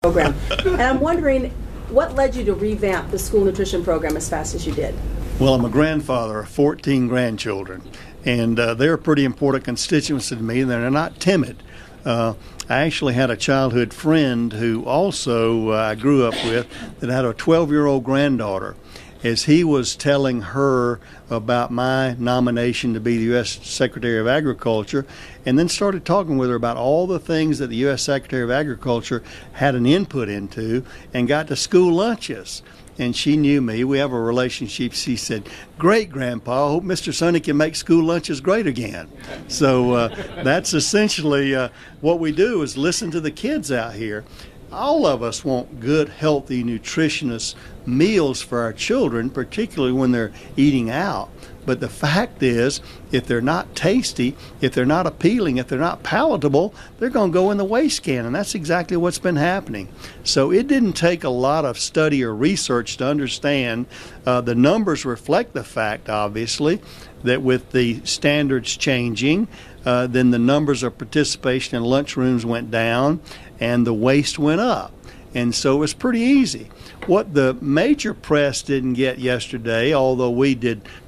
program. And I'm wondering, what led you to revamp the school nutrition program as fast as you did? Well, I'm a grandfather of 14 grandchildren, and they're a pretty important constituency to me, and they're not timid. I actually had a childhood friend who also I grew up with that had a 12-year-old granddaughter. As he was telling her about my nomination to be the U.S. Secretary of Agriculture, and then started talking with her about all the things that the U.S. Secretary of Agriculture had an input into, and got to school lunches. And she knew me. We have a relationship. She said, "Great, Grandpa. I hope Mr. Sonny can make school lunches great again." So that's essentially what we do, is listen to the kids out here. All of us want good, healthy, nutritious meals for our children, particularly when they're eating out. But the fact is, if they're not tasty, if they're not appealing, if they're not palatable, they're going to go in the waste can, and that's exactly what's been happening. So it didn't take a lot of study or research to understand. The numbers reflect the fact, obviously, that with the standards changing, then the numbers of participation in lunchrooms went down and the waste went up. And so it was pretty easy. What the major press didn't get yesterday, although we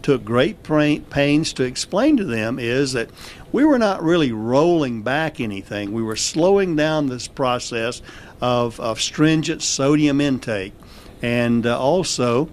took great pains to explain to them, is that we were not really rolling back anything. We were slowing down this process of stringent sodium intake. And also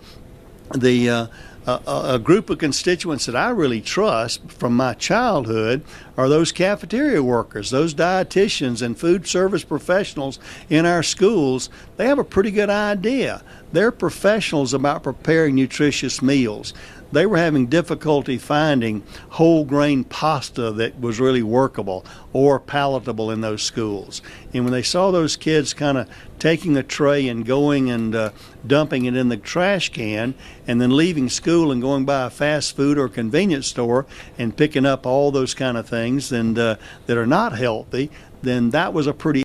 a group of constituents that I really trust from my childhood are those cafeteria workers, those dietitians and food service professionals in our schools. They have a pretty good idea. They're professionals about preparing nutritious meals. They were having difficulty finding whole grain pasta that was really workable or palatable in those schools. And when they saw those kids kind of taking a tray and going and dumping it in the trash can, and then leaving school and going by a fast food or convenience store and picking up all those kind of things that are not healthy, then that was a pretty